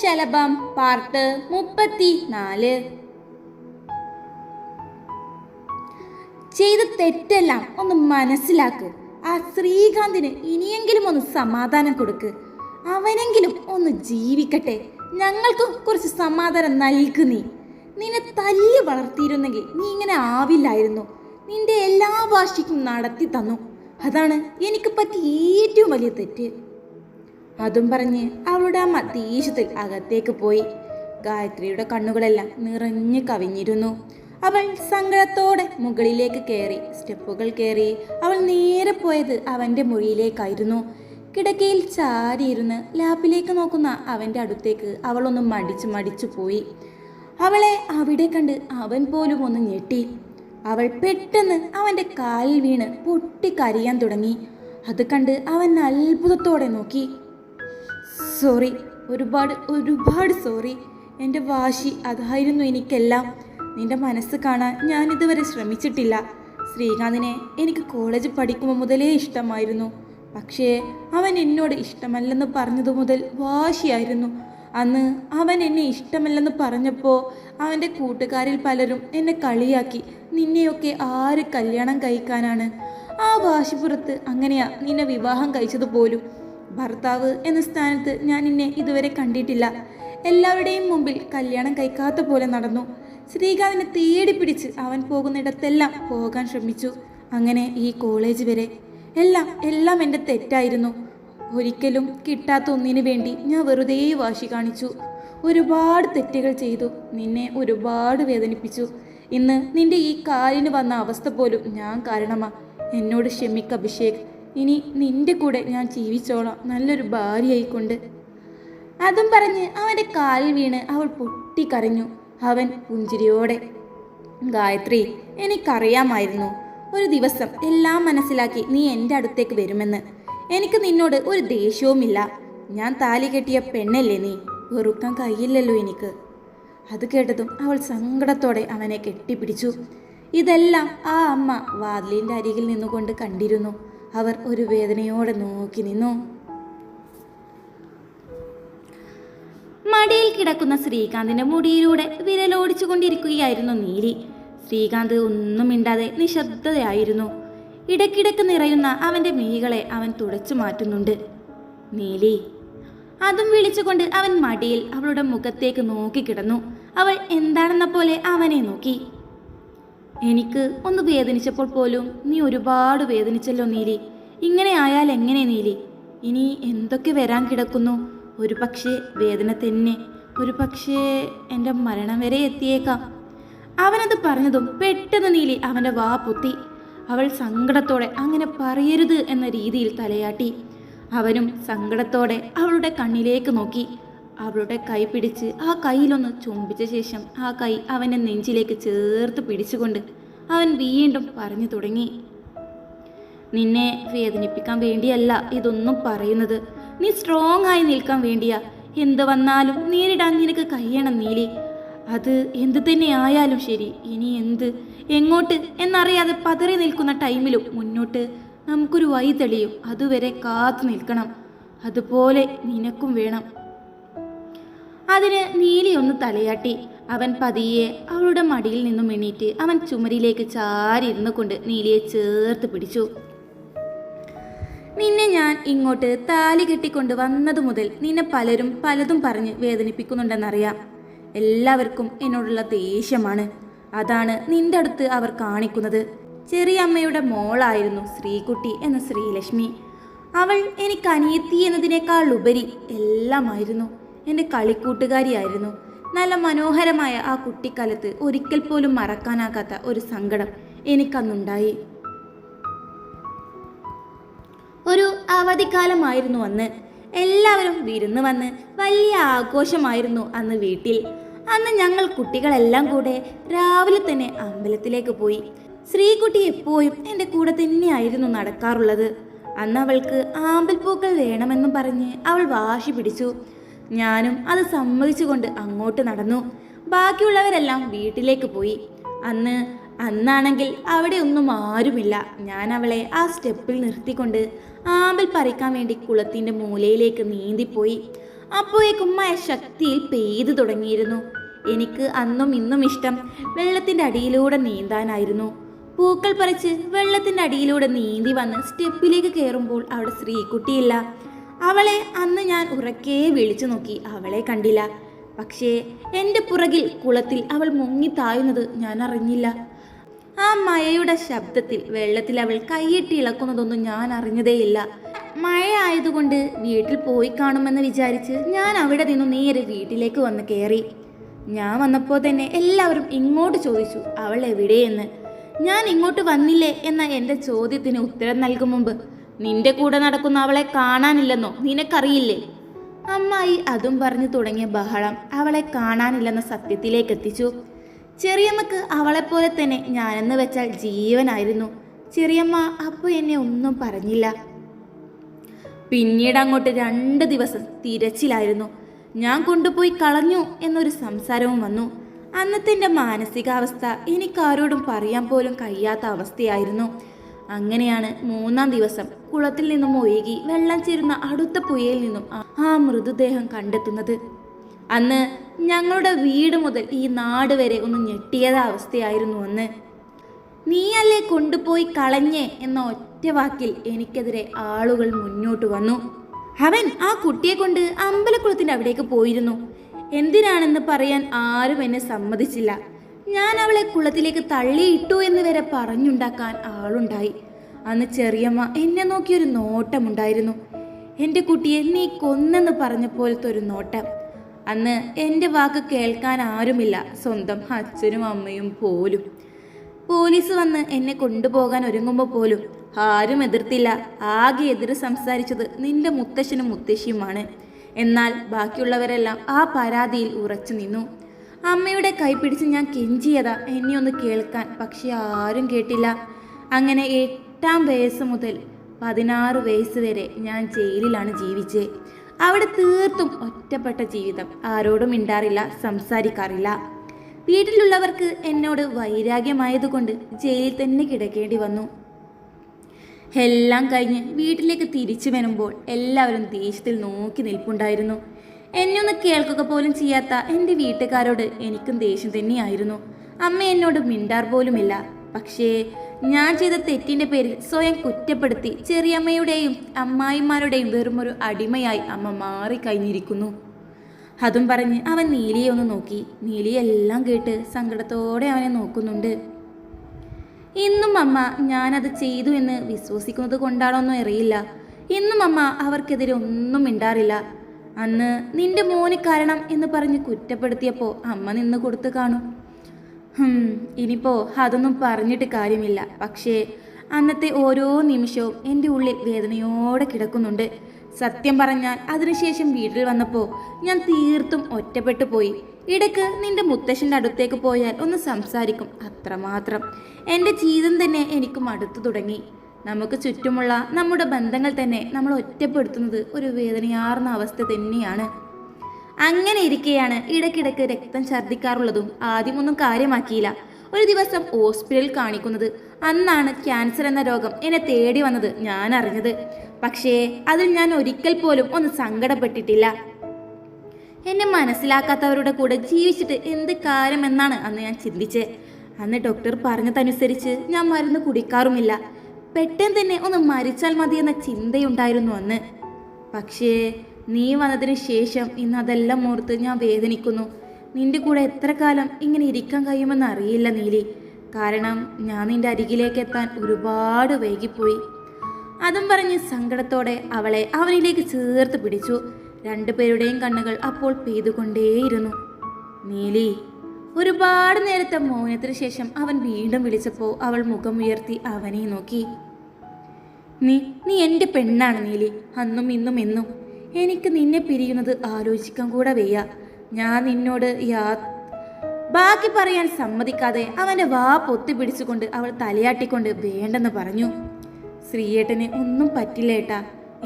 ശലഭം part 34. ചെയ്ത തെറ്റെല്ലാം ഒന്ന് മനസ്സിലാക്ക്. ആ ശ്രീകാന്തിന് ഇനിയെങ്കിലും ഒന്ന് സമാധാനം കൊടുക്ക്. അവനെങ്കിലും ഒന്ന് ജീവിക്കട്ടെ. ഞങ്ങൾക്കും കുറച്ച് സമാധാനം നൽകു. നിന്നെ തല്ലി വളർത്തിയിരുന്നെങ്കിൽ നീ ഇങ്ങനെ ആവില്ലായിരുന്നു. നിന്റെ എല്ലാ വാശിക്കും നടത്തി തന്നു. അതാണ് എനിക്ക് പറ്റിയ ഏറ്റവും വലിയ തെറ്റ്. അതും പറഞ്ഞ് അവളുടെ അമ്മ ദേഷ്യത്തിൽ അകത്തേക്ക് പോയി. ഗായത്രിയുടെ കണ്ണുകളെല്ലാം നിറഞ്ഞു കവിഞ്ഞിരുന്നു. അവൾ സങ്കടത്തോടെ മുകളിലേക്ക് കയറി. സ്റ്റെപ്പുകൾ കയറി അവൾ നേരെ പോയത് അവൻ്റെ മുറിയിലേക്കായിരുന്നു. കിടക്കയിൽ ചാരിയിരുന്ന് ലാപ്പിലേക്ക് നോക്കുന്ന അവൻ്റെ അടുത്തേക്ക് അവളൊന്ന് മടിച്ചു പോയി. അവളെ അവിടെ കണ്ട് അവൻ പോലും ഒന്ന് ഞെട്ടി. അവൾ പെട്ടെന്ന് അവൻ്റെ കാലിൽ വീണ് പൊട്ടിക്കരയാൻ തുടങ്ങി. അത് കണ്ട് അവൻ അത്ഭുതത്തോടെ നോക്കി. സോറി, ഒരുപാട് സോറി. എൻ്റെ വാശി അതായിരുന്നു എനിക്കെല്ലാം. നിന്റെ മനസ്സ് കാണാൻ ഞാൻ ഇതുവരെ ശ്രമിച്ചിട്ടില്ല. ശ്രീകാന്തിനെ എനിക്ക് കോളേജ് പഠിക്കുമ്പോൾ മുതലേ ഇഷ്ടമായിരുന്നു. പക്ഷേ അവൻ എന്നോട് ഇഷ്ടമല്ലെന്ന് പറഞ്ഞതു മുതൽ വാശിയായിരുന്നു. അന്ന് അവൻ എന്നെ ഇഷ്ടമല്ലെന്ന് പറഞ്ഞപ്പോൾ അവൻ്റെ കൂട്ടുകാരിൽ പലരും എന്നെ കളിയാക്കി. നിന്നെയൊക്കെ ആര് കല്യാണം കഴിക്കാനാണ്? ആ വാശിപ്പുറത്ത് അങ്ങനെയാ നിന്നെ വിവാഹം കഴിച്ചതുപോലും. ഭർത്താവ് എന്ന സ്ഥാനത്ത് ഞാൻ നിന്നെ ഇതുവരെ കണ്ടിട്ടില്ല. എല്ലാവരുടെയും മുമ്പിൽ കല്യാണം കഴിക്കാത്ത പോലെ നടന്നു. ശ്രീകാന്തിനെ തേടി പിടിച്ച് അവൻ പോകുന്നിടത്തെല്ലാം പോകാൻ ശ്രമിച്ചു. അങ്ങനെ ഈ കോളേജ് വരെ. എല്ലാം എൻ്റെ തെറ്റായിരുന്നു. ഒരിക്കലും കിട്ടാത്ത ഒന്നിനു വേണ്ടി ഞാൻ വെറുതെ വാശി കാണിച്ചു. ഒരുപാട് തെറ്റുകൾ ചെയ്തു. നിന്നെ ഒരുപാട് വേദനിപ്പിച്ചു. ഇന്ന് നിന്റെ ഈ കാലിന് വന്ന അവസ്ഥ പോലും ഞാൻ കാരണമാ. എന്നോട് ക്ഷമിക്ക് അഭിഷേക്. ഇനി നിന്റെ കൂടെ ഞാൻ ജീവിച്ചോളാം, നല്ലൊരു ഭാര്യയായിക്കൊണ്ട്. അതും പറഞ്ഞ് അവൻ്റെ കാലിൽ വീണ് അവൾ പൊട്ടിക്കരഞ്ഞു. അവൻ പുഞ്ചിരിയോടെ, ഗായത്രി, എനിക്കറിയാമായിരുന്നു ഒരു ദിവസം എല്ലാം മനസ്സിലാക്കി നീ എൻ്റെ അടുത്തേക്ക് വരുമെന്ന്. എനിക്ക് നിന്നോട് ഒരു ദേഷ്യവുമില്ല. ഞാൻ താലി കെട്ടിയ പെണ്ണല്ലേ നീ, വെറുക്കാൻ കഴിയില്ലല്ലോ എനിക്ക്. അത് കേട്ടതും അവൾ സങ്കടത്തോടെ അവനെ കെട്ടിപ്പിടിച്ചു. ഇതെല്ലാം ആ അമ്മ വാതിലിൻ്റെ അരികിൽ നിന്നുകൊണ്ട് കണ്ടിരുന്നു. അവർ ഒരു വേദനയോടെ നോക്കി നിന്നു. മടിയിൽ കിടക്കുന്ന ശ്രീകാന്തിന്റെ മുടിയിലൂടെ വിരലോടിച്ചു കൊണ്ടിരിക്കുകയായിരുന്നു നീലി. ശ്രീകാന്ത് ഒന്നും മിണ്ടാതെ നിശബ്ദതയായിരുന്നു. ഇടയ്ക്കിടയ്ക്ക് നിറയുന്ന അവൻ്റെ മിഴികളെ അവൻ തുടച്ചു മാറ്റുന്നുണ്ട്. നീലി, അതും വിളിച്ചുകൊണ്ട് അവൻ മടിയിൽ അവളുടെ മുഖത്തേക്ക് നോക്കിക്കിടന്നു. അവൾ എന്താണെന്ന പോലെ അവനെ നോക്കി. എനിക്ക് ഒന്ന് വേദനിച്ചപ്പോൾ പോലും നീ ഒരുപാട് വേദനിച്ചല്ലോ നീലി. ഇങ്ങനെ ആയാൽ എങ്ങനെ നീലി? ഇനി എന്തൊക്കെ വരാൻ കിടക്കുന്നു? ഒരു പക്ഷേ വേദന തന്നെ, ഒരു പക്ഷേ എൻ്റെ മരണം വരെ എത്തിയേക്കാം. അവനത് പറഞ്ഞതും പെട്ടെന്ന് നീലി അവൻ്റെ വാ പൊത്തി. അവൾ സങ്കടത്തോടെ അങ്ങനെ പറയരുത് എന്ന രീതിയിൽ തലയാട്ടി. അവനും സങ്കടത്തോടെ അവളുടെ കണ്ണിലേക്ക് നോക്കി. അവളുടെ കൈ പിടിച്ച് ആ കൈയിലൊന്ന് ചുംബിച്ച ശേഷം ആ കൈ അവൻ്റെ നെഞ്ചിലേക്ക് ചേർത്ത് പിടിച്ചുകൊണ്ട് അവൻ വീണ്ടും പറഞ്ഞു തുടങ്ങി. നിന്നെ വേദനിപ്പിക്കാൻ വേണ്ടിയല്ല ഇതൊന്നും പറയുന്നത്. നീ സ്ട്രോങ് ആയി നിൽക്കാൻ വേണ്ടിയാ. എന്ത് വന്നാലും നേരിടാൻ നിനക്ക് കഴിയണം നീലി. അത് എന്ത് തന്നെ ആയാലും ശരി. ഇനി എങ്ങോട്ട് എന്നറിയാതെ പതറി നിൽക്കുന്ന ടൈമിലും മുന്നോട്ട് നമുക്കൊരു വഴി തെളിയും. അതുവരെ കാത്തു നിൽക്കണം. അതുപോലെ നിനക്കും വേണം. അതിന് നീലി ഒന്ന് തലയാട്ടി. അവൻ പതിയെ അവളുടെ മടിയിൽ നിന്നും എണീറ്റ് അവൻ ചുമരിലേക്ക് ചാരിയിരുന്നു കൊണ്ട് നീലിയെ ചേർത്ത് പിടിച്ചു. നിന്നെ ഞാൻ ഇങ്ങോട്ട് താലി കെട്ടിക്കൊണ്ട് വന്നതു മുതൽ നിന്നെ പലരും പലതും പറഞ്ഞ് വേദനിപ്പിക്കുന്നുണ്ടെന്നറിയാം. എല്ലാവർക്കും എന്നോടുള്ള ദേഷ്യമാണ്. അതാണ് നിന്റെ അടുത്ത് അവർ കാണിക്കുന്നത്. ചെറിയമ്മയുടെ മോളായിരുന്നു ശ്രീകുട്ടി എന്ന ശ്രീലക്ഷ്മി. അവൾ എനിക്ക് അനിയത്തി എന്നതിനേക്കാൾ ഉപരി എല്ലാമായിരുന്നു. എൻ്റെ കളിക്കൂട്ടുകാരിയായിരുന്നു. നല്ല മനോഹരമായ ആ കുട്ടിക്കാലത്ത് ഒരിക്കൽ പോലും മറക്കാനാകാത്ത ഒരു സങ്കടം എനിക്കന്നുണ്ടായി. ഒരു അവധിക്കാലമായിരുന്നു അന്ന്. എല്ലാവരും വിരുന്ന് വന്ന് വലിയ ആഘോഷമായിരുന്നു അന്ന് വീട്ടിൽ. അന്ന് ഞങ്ങൾ കുട്ടികളെല്ലാം കൂടെ രാവിലെ തന്നെ അമ്പലത്തിലേക്ക് പോയി. ശ്രീകുട്ടി എപ്പോഴും എൻ്റെ കൂടെ തന്നെയായിരുന്നു നടക്കാറുള്ളത്. അന്ന് അവൾക്ക് ആമ്പൽപ്പൂക്കൾ വേണമെന്നും പറഞ്ഞ് അവൾ വാശി പിടിച്ചു. ഞാനും അത് സമ്മതിച്ചുകൊണ്ട് അങ്ങോട്ട് നടന്നു. ബാക്കിയുള്ളവരെല്ലാം വീട്ടിലേക്ക് പോയി. അന്നാണെങ്കിൽ അവിടെ ഒന്നും ആരുമില്ല. ഞാൻ അവളെ ആ സ്റ്റെപ്പിൽ നിർത്തിക്കൊണ്ട് ആമ്പൽ പറിക്കാൻ വേണ്ടി കുളത്തിൻ്റെ മൂലയിലേക്ക് നീന്തിപ്പോയി. അപ്പോഴേക്കും മഴ ശക്തിയിൽ പെയ്തു തുടങ്ങിയിരുന്നു. എനിക്ക് അന്നും ഇന്നും ഇഷ്ടം വെള്ളത്തിൻ്റെ അടിയിലൂടെ നീന്താനായിരുന്നു. പൂക്കൾ പറിച്ച് വെള്ളത്തിൻ്റെ അടിയിലൂടെ നീന്തി വന്ന് സ്റ്റെപ്പിലേക്ക് കയറുമ്പോൾ അവിടെ ശ്രീകുട്ടിയില്ല. അവളെ അന്ന് ഞാൻ ഉറക്കെ വിളിച്ചു നോക്കി, അവളെ കണ്ടില്ല. പക്ഷേ എൻ്റെ പുറകിൽ കുളത്തിൽ അവൾ മുങ്ങി താഴുന്നത് ഞാൻ അറിഞ്ഞില്ല. ആ മഴയുടെ ശബ്ദത്തിൽ വെള്ളത്തിൽ അവൾ കൈയിട്ട് ഇളക്കുന്നതൊന്നും ഞാൻ അറിഞ്ഞതേയില്ല. മഴ ആയതുകൊണ്ട് വീട്ടിൽ പോയി കാണുമെന്ന് വിചാരിച്ച് ഞാൻ അവിടെ നിന്നും നേരെ വീട്ടിലേക്ക് വന്ന് കയറി. ഞാൻ വന്നപ്പോൾ തന്നെ എല്ലാവരും ഇങ്ങോട്ട് ചോദിച്ചു അവൾ എവിടെയെന്ന്. ഞാൻ ഇങ്ങോട്ട് വന്നില്ലേ എന്ന എൻ്റെ ചോദ്യത്തിന് ഉത്തരം നൽകും മുമ്പ്, നിന്റെ കൂടെ നടക്കുന്ന അവളെ കാണാനില്ലെന്നോ നിനക്കറിയില്ലേ? അമ്മായി അതും പറഞ്ഞു തുടങ്ങിയ ബഹളം അവളെ കാണാനില്ലെന്ന സത്യത്തിലേക്ക് എത്തിച്ചു. ചെറിയമ്മക്ക് അവളെപ്പോലെ തന്നെ ഞാനെന്ന് വെച്ചാൽ ജീവനായിരുന്നു. ചെറിയമ്മ അപ്പോൾ എന്നെ ഒന്നും പറഞ്ഞില്ല. പിന്നീട് അങ്ങോട്ട് 2 ദിവസം തിരച്ചിലായിരുന്നു. ഞാൻ കൊണ്ടുപോയി കളഞ്ഞു എന്നൊരു സംസാരവും വന്നു. അന്നത്തെ എൻ്റെ മാനസികാവസ്ഥ എനിക്കാരോടും പറയാൻ പോലും കഴിയാത്ത അവസ്ഥയായിരുന്നു. അങ്ങനെയാണ് 3-ാം ദിവസം കുളത്തിൽ നിന്നും ഒഴുകി വെള്ളം ചേരുന്ന അടുത്ത പുഴയിൽ നിന്നും ആ മൃതദേഹം കണ്ടെത്തുന്നത്. അന്ന് ഞങ്ങളുടെ വീട് മുതൽ ഈ നാട് വരെ ഒന്ന് ഞെട്ടിയത അവസ്ഥയായിരുന്നു അന്ന്. നീയല്ലേ കൊണ്ടുപോയി കളഞ്ഞേ എന്ന ഒറ്റ വാക്കിൽ എനിക്കെതിരെ ആളുകൾ മുന്നോട്ട് വന്നു. അവൻ ആ കുട്ടിയെ കൊണ്ട് അമ്പലക്കുളത്തിൻ്റെ അവിടേക്ക് പോയിരുന്നു. എന്തിനാണെന്ന് പറയാൻ ആരും എന്നെ സമ്മതിച്ചില്ല. ഞാൻ അവളെ കുളത്തിലേക്ക് തള്ളിയിട്ടു എന്ന് വരെ പറഞ്ഞുണ്ടാക്കാൻ ആളുണ്ടായി. അന്ന് ചെറിയമ്മ എന്നെ നോക്കിയൊരു നോട്ടമുണ്ടായിരുന്നു. എൻ്റെ കുട്ടിയെ നീ കൊന്നെന്ന് പറഞ്ഞ പോലത്തെ ഒരു നോട്ടം. അന്ന് എൻ്റെ വാക്ക് കേൾക്കാൻ ആരുമില്ല, സ്വന്തം അച്ഛനും അമ്മയും പോലും. പോലീസ് വന്ന് എന്നെ കൊണ്ടുപോകാൻ ഒരുങ്ങുമ്പോൾ പോലും ആരും എതിർത്തില്ല. ആകെ എതിര് സംസാരിച്ചത് നിന്റെ മുത്തശ്ശനും മുത്തശ്ശിയുമാണ്. എന്നാൽ ബാക്കിയുള്ളവരെല്ലാം ആ പരാതിയിൽ ഉറച്ചു നിന്നു. അമ്മയുടെ കൈ പിടിച്ച് ഞാൻ കെഞ്ചിയതാ എന്നെ ഒന്ന് കേൾക്കാൻ, പക്ഷെ ആരും കേട്ടില്ല. അങ്ങനെ 8-ാം വയസ്സ് മുതൽ 16 വയസ്സ് വരെ ഞാൻ ജയിലിലാണ് ജീവിച്ചത്. അവിടെ തീർത്തും ഒറ്റപ്പെട്ട ജീവിതം. ആരോടും മിണ്ടാറില്ല, സംസാരിക്കാറില്ല. വീട്ടിലുള്ളവർക്ക് എന്നോട് വൈരാഗ്യമായതുകൊണ്ട് ജയിലിൽ തന്നെ കിടക്കേണ്ടി വന്നു. എല്ലാം കഴിഞ്ഞ് വീട്ടിലേക്ക് തിരിച്ചു വരുമ്പോൾ എല്ലാവരും ദേഷ്യത്തിൽ നോക്കി നിൽപ്പുണ്ടായിരുന്നു. എന്നെ ഒന്ന് കേൾക്കുക പോലും ചെയ്യാത്ത എൻ്റെ വീട്ടുകാരോട് എനിക്കും ദേഷ്യം തന്നെയായിരുന്നു. അമ്മ എന്നോട് മിണ്ടാർ പോലുമില്ല. പക്ഷേ ഞാൻ ചെയ്ത തെറ്റിൻ്റെ പേരിൽ സ്വയം കുറ്റപ്പെടുത്തി ചെറിയമ്മയുടെയും അമ്മായിമാരുടെയും വെറുമൊരു അടിമയായി അമ്മ മാറിക്കഴിഞ്ഞിരിക്കുന്നു. അതും പറഞ്ഞ് അവൻ നീലിയെ ഒന്ന് നോക്കി. നീലി എല്ലാം കേട്ട് സങ്കടത്തോടെ അവനെ നോക്കുന്നുണ്ട്. ഇന്നും അമ്മ ഞാനത് ചെയ്തു എന്ന് വിശ്വസിക്കുന്നത് കൊണ്ടാണോന്നും അറിയില്ല. ഇന്നും അമ്മ അവർക്കെതിരെ ഒന്നും മിണ്ടാറില്ല. അന്ന് നിന്റെ മോന് കാരണം എന്ന് പറഞ്ഞ് കുറ്റപ്പെടുത്തിയപ്പോൾ അമ്മ നിന്ന് കൊടുത്ത് കാണും. ഇനിയിപ്പോൾ അതൊന്നും പറഞ്ഞിട്ട് കാര്യമില്ല. പക്ഷേ അന്നത്തെ ഓരോ നിമിഷവും എൻ്റെ ഉള്ളിൽ വേദനയോടെ കിടക്കുന്നുണ്ട്. സത്യം പറഞ്ഞാൽ അതിനുശേഷം വീട്ടിൽ വന്നപ്പോൾ ഞാൻ തീർത്തും ഒറ്റപ്പെട്ടു പോയി. ഇടയ്ക്ക് നിന്റെ മുത്തശ്ശൻ്റെ അടുത്തേക്ക് പോയാൽ ഒന്ന് സംസാരിക്കും, അത്രമാത്രം. എൻ്റെ ജീവിതം തന്നെ എനിക്ക് മടുത്തു തുടങ്ങി. നമുക്ക് ചുറ്റുമുള്ള നമ്മുടെ ബന്ധങ്ങൾ തന്നെ നമ്മൾ ഒറ്റപ്പെടുത്തുന്നത് ഒരു വേദനയാർന്ന അവസ്ഥ തന്നെയാണ്. അങ്ങനെ ഇരിക്കെയാണ് ഇടയ്ക്കിടയ്ക്ക് രക്തം ഛർദ്ദിക്കാറുള്ളതും ആദ്യമൊന്നും കാര്യമാക്കിയില്ല. ഒരു ദിവസം ഹോസ്പിറ്റലിൽ കാണിക്കുന്നത്. അന്നാണ് ക്യാൻസർ എന്ന രോഗം എന്നെ തേടി വന്നത് ഞാൻ അറിഞ്ഞത്. പക്ഷേ അതിൽ ഞാൻ ഒരിക്കൽ പോലും ഒന്ന് സങ്കടപ്പെട്ടിട്ടില്ല. എന്നെ മനസ്സിലാക്കാത്തവരുടെ കൂടെ ജീവിച്ചിട്ട് എന്ത് കാര്യമെന്നാണ് അന്ന് ഞാൻ ചിന്തിച്ചത്. അന്ന് ഡോക്ടർ പറഞ്ഞതനുസരിച്ച് ഞാൻ മരുന്ന് കുടിക്കാറുമില്ല. പെട്ടെന്ന് തന്നെ ഒന്ന് മരിച്ചാൽ മതിയെന്ന ചിന്തയുണ്ടായിരുന്നു അന്ന്. പക്ഷേ നീ വന്നതിന് ശേഷം ഇന്ന് അതെല്ലാം ഓർത്ത് ഞാൻ വേദനിക്കുന്നു. നിന്റെ കൂടെ എത്ര കാലം ഇങ്ങനെ ഇരിക്കാൻ കഴിയുമെന്ന് അറിയില്ല നീലി. കാരണം ഞാൻ നിന്റെ അരികിലേക്ക് എത്താൻ ഒരുപാട് വൈകിപ്പോയി. അതും പറഞ്ഞ് സങ്കടത്തോടെ അവളെ അവനിലേക്ക് ചേർത്ത് പിടിച്ചു. 2 പേരുടെയും കണ്ണുകൾ അപ്പോൾ പെയ്തുകൊണ്ടേയിരുന്നു. നീലി. ഒരുപാട് നേരത്തെ മൗനത്തിന് ശേഷം അവൻ വീണ്ടും വിളിച്ചപ്പോൾ അവൾ മുഖം ഉയർത്തി അവനെ നോക്കി. നീ എൻ്റെ പെണ്ണാണ് നീലി, അന്നും ഇന്നും എന്നും. എനിക്ക് നിന്നെ പിരിയുന്നത് ആലോചിക്കാൻ കൂടെ വയ്യ. ഞാൻ നിന്നോട് ബാക്കി പറയാൻ സമ്മതിക്കാതെ അവൻ്റെ വാ പൊത്തി പിടിച്ചുകൊണ്ട് അവൾ തലയാട്ടിക്കൊണ്ട് വേണ്ടെന്ന് പറഞ്ഞു. ശ്രീയേട്ടന് ഒന്നും പറ്റില്ല ഏട്ടാ.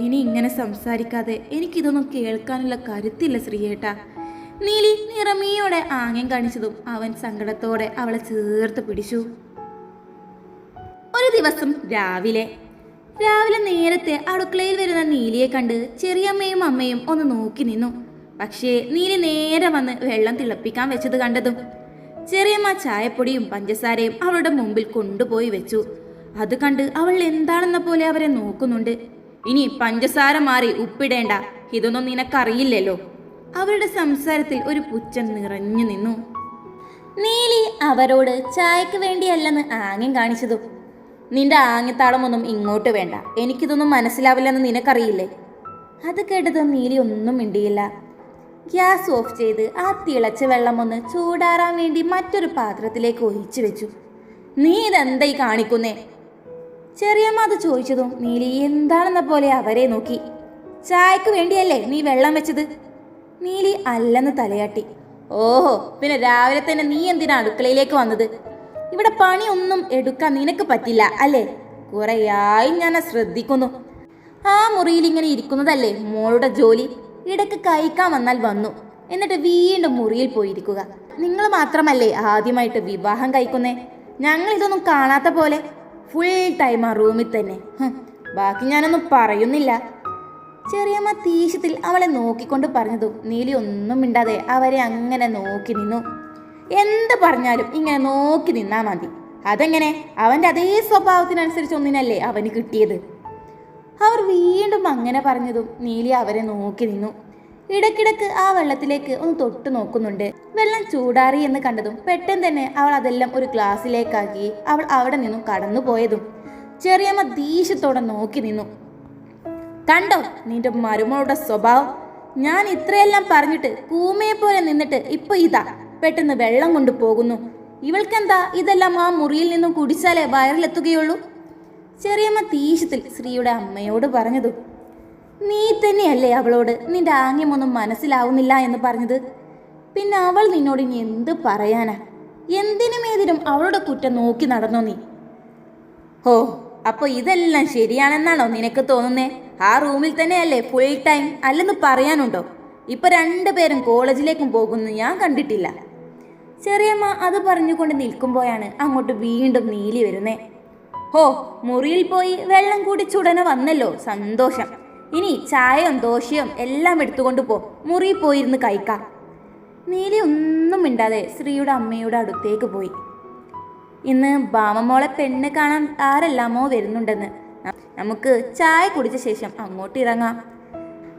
ഇനി ഇങ്ങനെ സംസാരിക്കാതെ എനിക്കിതൊന്നും കേൾക്കാനുള്ള കരുത്തില്ല ശ്രീയേട്ടാ. നീലി നിറമീയോടെ ആംഗ്യം കാണിച്ചതും അവൻ സങ്കടത്തോടെ അവളെ ചേർത്ത് പിടിച്ചു. ഒരു ദിവസം രാവിലെ നേരത്തെ അടുക്കളയിൽ വരുന്ന നീലിയെ കണ്ട് ചെറിയമ്മയും അമ്മയും ഒന്ന് നോക്കി നിന്നു. പക്ഷേ നീലി നേരെ വന്ന് വെള്ളം തിളപ്പിക്കാൻ വെച്ചത് കണ്ടതും ചെറിയമ്മ ചായപ്പൊടിയും പഞ്ചസാരയും അവളുടെ മുമ്പിൽ കൊണ്ടുപോയി വെച്ചു. അത് കണ്ട് അവൾ എന്താണെന്ന പോലെ അവരെ നോക്കുന്നുണ്ട്. ഇനി പഞ്ചസാര മാറി ഉപ്പിടേണ്ട, ഇതൊന്നും നിനക്കറിയില്ലല്ലോ. അവരുടെ സംസാരത്തിൽ ഒരു പുച്ഛം നിറഞ്ഞു നിന്നു. നീലി അവരോട് ചായക്ക് വേണ്ടിയല്ലെന്ന് ആംഗ്യം കാണിച്ചതും നിന്റെ ആംഗ്യത്താളമൊന്നും ഇങ്ങോട്ട് വേണ്ട, എനിക്കിതൊന്നും മനസ്സിലാവില്ലെന്ന് നിനക്കറിയില്ലേ. അത് കേട്ടതും നീലി ഒന്നും മിണ്ടിയില്ല. ഗ്യാസ് ഓഫ് ചെയ്ത് ആ തിളച്ച വെള്ളം ഒന്ന് ചൂടാറാൻ വേണ്ടി മറ്റൊരു പാത്രത്തിലേക്ക് ഒഴിച്ചു വെച്ചു. നീ ഇതെന്തായി കാണിക്കുന്നേ? ചെറിയമ്മ അത് ചോദിച്ചതും നീലി എന്താണെന്ന പോലെ അവരെ നോക്കി. ചായക്ക് വേണ്ടിയല്ലേ നീ വെള്ളം വെച്ചത്? നീലി അല്ലെന്ന് തലയാട്ടി. ഓഹോ, പിന്നെ രാവിലെ തന്നെ നീ എന്തിനാ അടുക്കളയിലേക്ക് വന്നത്? ഇവിടെ പണിയൊന്നും എടുക്കാൻ നിനക്ക് പറ്റില്ല അല്ലേ? കുറേയായി ഞാൻ ശ്രദ്ധിക്കുന്നു. ആ മുറിയിൽ ഇങ്ങനെ ഇരിക്കുന്നതല്ലേ മോളുടെ ജോലി? ഇടയ്ക്ക് കഴിക്കാൻ വന്നാൽ വന്നു, എന്നിട്ട് വീണ്ടും മുറിയിൽ പോയിരിക്കുക. നിങ്ങൾ മാത്രമല്ലേ ആദ്യമായിട്ട് വിവാഹം കഴിക്കുന്നേ? ഞങ്ങൾ ഇതൊന്നും കാണാത്ത പോലെ ഫുൾ ടൈം ആ റൂമിൽ തന്നെ. ബാക്കി ഞാനൊന്നും പറയുന്നില്ല. ചെറിയമ്മ ദേഷ്യത്തിൽ അവളെ നോക്കിക്കൊണ്ട് പറഞ്ഞതും നീലി ഒന്നും മിണ്ടാതെ അവരെ അങ്ങനെ നോക്കി നിന്നു. എന്ത് പറഞ്ഞാലും ഇങ്ങനെ നോക്കി നിന്നാ മതി. അതെങ്ങനെ? അവൻ്റെ അതേ സ്വഭാവത്തിനനുസരിച്ച് ഒന്നിനല്ലേ അവന് കിട്ടിയത്. അവർ വീണ്ടും അങ്ങനെ പറഞ്ഞതും നീലി അവരെ നോക്കി നിന്നു. ഇടയ്ക്കിടയ്ക്ക് ആ വെള്ളത്തിലേക്ക് ഒന്ന് തൊട്ട് നോക്കുന്നുണ്ട്. വെള്ളം ചൂടാറി എന്ന് കണ്ടതും പെട്ടെന്ന് തന്നെ അവൾ അതെല്ലാം ഒരു ഗ്ലാസ്സിലേക്കാക്കി അവൾ അവിടെ നിന്നും കടന്നു പോയതും ചെറിയമ്മ ദേഷ്യത്തോടെ നോക്കി നിന്നു. കണ്ടോ നിന്റെ മരുമകളുടെ സ്വഭാവം? ഞാൻ ഇത്രയെല്ലാം പറഞ്ഞിട്ട് കൂമയെ പോലെ നിന്നിട്ട് ഇപ്പൊ ഇതാ പെട്ടെന്ന് വെള്ളം കൊണ്ട് പോകുന്നു. ഇവൾക്കെന്താ ഇതെല്ലാം ആ മുറിയിൽ നിന്നും കുടിച്ചാലേ വയറിലെത്തുകയുള്ളൂ. ചെറിയമ്മ ദേഷ്യത്തിൽ ശ്രീയുടെ അമ്മയോട് പറഞ്ഞതും നീ തന്നെയല്ലേ അവളോട് നിന്റെ ആംഗ്യമൊന്നും മനസ്സിലാവുന്നില്ല എന്ന് പറഞ്ഞത്? പിന്നെ അവൾ നിന്നോട് ഇനി എന്ത് പറയാനാ? എന്തിനും ഏതിനും അവളുടെ കുറ്റം നോക്കി നടന്നോ നീ? ഓ, അപ്പൊ ഇതെല്ലാം ശരിയാണെന്നാണോ നിനക്ക് തോന്നുന്നേ? ആ റൂമിൽ തന്നെയല്ലേ ഫുൾ ടൈം അല്ലെന്ന് പറയാനുണ്ടോ? ഇപ്പൊ രണ്ടുപേരും കോളേജിലേക്കും പോകുന്നു ഞാൻ കണ്ടിട്ടില്ല. ചെറിയമ്മ അത് പറഞ്ഞുകൊണ്ട് നിൽക്കുമ്പോഴാണ് അങ്ങോട്ട് വീണ്ടും നീലി വരുന്നേ. ഹോ, മുറിയിൽ പോയി വെള്ളം കുടിച്ചുടനെ വന്നല്ലോ, സന്തോഷം. ഇനി ചായയും ദോശയും എല്ലാം എടുത്തുകൊണ്ട് പോ, മുറിയിൽ പോയിരുന്ന് കഴിക്കാം. നീലി ഒന്നും മിണ്ടാതെ ശ്രീയുടെ അമ്മയുടെ അടുത്തേക്ക് പോയി. ഇന്ന് ബാമമോളെ പെണ്ണ് കാണാൻ ആരെല്ലാമോ വരുന്നുണ്ടെന്ന്. നമുക്ക് ചായ കുടിച്ച ശേഷം അങ്ങോട്ട് ഇറങ്ങാം.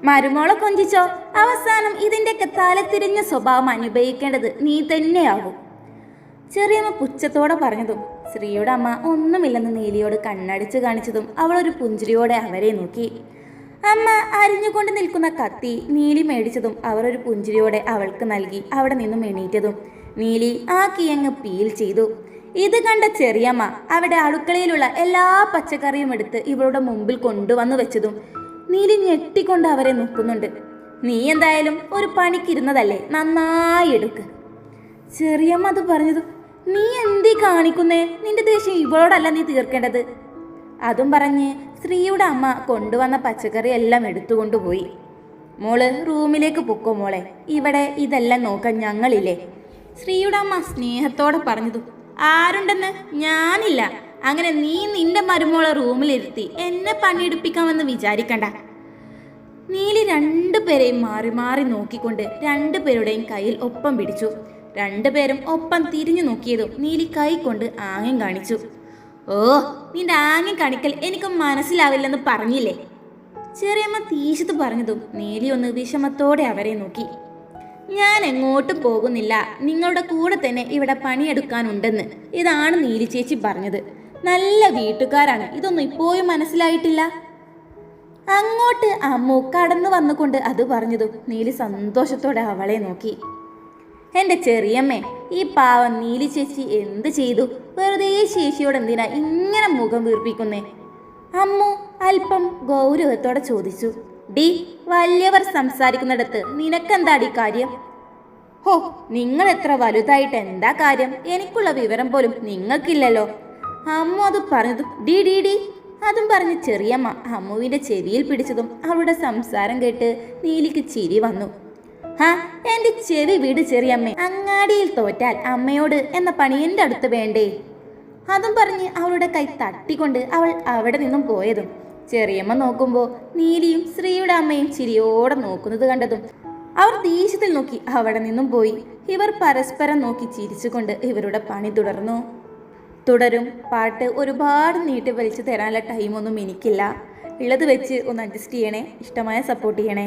മരുമോളെ കൊഞ്ചിച്ചോ, അവസാനം ഇതിൻ്റെയൊക്കെ തലത്തിരിഞ്ഞ സ്വഭാവം അനുഭവിക്കേണ്ടത് നീ തന്നെയാകും. ചെറിയമ്മ പുച്ഛത്തോടെ പറഞ്ഞതും ശ്രീയുടെ അമ്മ ഒന്നുമില്ലെന്ന് നീലിയോട് കണ്ണടിച്ച് കാണിച്ചതും അവളൊരു പുഞ്ചിരിയോടെ അവരെ നോക്കി. അമ്മ അരിഞ്ഞുകൊണ്ട് നിൽക്കുന്ന കത്തി നീലി മേടിച്ചതും അവർ ഒരു പുഞ്ചിരിയോടെ അവൾക്ക് നൽകി അവിടെ നിന്നും എണീറ്റതും നീലി ആ കിഴങ്ങ് പീൽ ചെയ്തു. ഇത് കണ്ട ചെറിയമ്മ അവിടെ അടുക്കളയിലുള്ള എല്ലാ പച്ചക്കറിയും എടുത്ത് ഇവളുടെ മുമ്പിൽ കൊണ്ടുവന്നു വെച്ചതും നീലി ഞെട്ടിക്കൊണ്ട് അവരെ നോക്കുന്നുണ്ട്. നീ എന്തായാലും ഒരു പണിക്കിരുന്നതല്ലേ, നന്നായി എടുക്ക്. ചെറിയമ്മ അത് പറഞ്ഞതും നീ എന്തീ കാണിക്കുന്നേ? നിന്റെ ദേഷ്യം ഇവളോടല്ല നീ തീർക്കേണ്ടത്. അതും പറഞ്ഞ് ശ്രീയുടെ അമ്മ കൊണ്ടുവന്ന പച്ചക്കറി എല്ലാം എടുത്തുകൊണ്ടുപോയി. മോള് റൂമിലേക്ക് പൊക്കോ മോളെ, ഇവിടെ ഇതെല്ലാം നോക്കാൻ ഞങ്ങളില്ലേ. ശ്രീയുടെ അമ്മ സ്നേഹത്തോടെ പറഞ്ഞതു. ആരുണ്ടെന്ന്? ഞാനില്ല. അങ്ങനെ നീ നിന്റെ മരുമോളെ റൂമിലിരുത്തി എന്നെ പണിയെടുപ്പിക്കാമെന്ന് വിചാരിക്കണ്ട. നീലി രണ്ടുപേരെയും മാറി മാറി നോക്കിക്കൊണ്ട് രണ്ടുപേരുടെയും കയ്യിൽ ഒപ്പം പിടിച്ചു. രണ്ടുപേരും ഒപ്പം തിരിഞ്ഞു നോക്കിയതും നീലി കൈ കൊണ്ട് ആംഗ്യം കാണിച്ചു. ഓ, നിന്റെ ആംഗ്യം കാണിക്കൽ എനിക്ക് മനസ്സിലാവില്ലെന്ന് പറഞ്ഞില്ലേ. ചെറിയമ്മ തീശത്ത് പറഞ്ഞതും നീലി ഒന്ന് വിഷമത്തോടെ അവരെ നോക്കി. ഞാൻ എങ്ങോട്ടും പോകുന്നില്ല, നിങ്ങളുടെ കൂടെ തന്നെ ഇവിടെ പണിയെടുക്കാനുണ്ടെന്ന്. ഇതാണ് നീലി ചേച്ചി പറഞ്ഞത്. നല്ല വീട്ടുകാരാണ്, ഇതൊന്നും ഇപ്പോഴും മനസ്സിലായിട്ടില്ല. അങ്ങോട്ട് അമ്മു കടന്നു വന്നുകൊണ്ട് അത് പറഞ്ഞതും നീലി സന്തോഷത്തോടെ അവളെ നോക്കി. എൻ്റെ ചെറിയമ്മേ, ഈ പാവം നീലി ചേച്ചി എന്ത് ചെയ്തു? വെറുതെ ചേച്ചിയോട് എന്തിനാ ഇങ്ങനെ മുഖം വീർപ്പിക്കുന്നേ? അമ്മു അല്പം ഗൗരവത്തോടെ ചോദിച്ചു. ഡി, വലിയവർ സംസാരിക്കുന്നിടത്ത് നിനക്കെന്താടി കാര്യം? ഹോ, നിങ്ങൾ എത്ര വലുതായിട്ട് എന്താ കാര്യം? എനിക്കുള്ള വിവരം പോലും നിങ്ങൾക്കില്ലല്ലോ. അമ്മു അത് പറഞ്ഞതും ഡി ഡി ഡി അതും പറഞ്ഞ് ചെറിയമ്മ അമ്മുവിൻ്റെ ചെവിയിൽ പിടിച്ചതും അവളുടെ സംസാരം കേട്ട് നീലിക്ക് ചിരി വന്നു. ഹാ, എൻ്റെ ചെവി വീട് ചെറിയമ്മേ. അങ്ങാടിയിൽ തോറ്റാൽ അമ്മയോട് എന്ന പണി എൻ്റെ അടുത്ത് വേണ്ടേ? അതും പറഞ്ഞ് അവളുടെ കൈ തട്ടിക്കൊണ്ട് അവൾ അവിടെ നിന്നും പോയതും ചെറിയമ്മ നോക്കുമ്പോൾ നീലിയും ശ്രീയുടെ അമ്മയും ചിരിയോടെ നോക്കുന്നത് കണ്ടതും അവർ ദേഷ്യത്തിൽ നോക്കി അവിടെ നിന്നും പോയി. ഇവർ പരസ്പരം നോക്കി ചിരിച്ചുകൊണ്ട് ഇവരുടെ പണി തുടരും. പാട്ട് ഒരുപാട് നീട്ടി വലിച്ചു തരാനുള്ള ടൈമൊന്നും എനിക്കില്ല. ഉള്ളത് വെച്ച് ഒന്ന് അഡ്ജസ്റ്റ് ചെയ്യണേ. ഇഷ്ടമായ സപ്പോർട്ട് ചെയ്യണേ.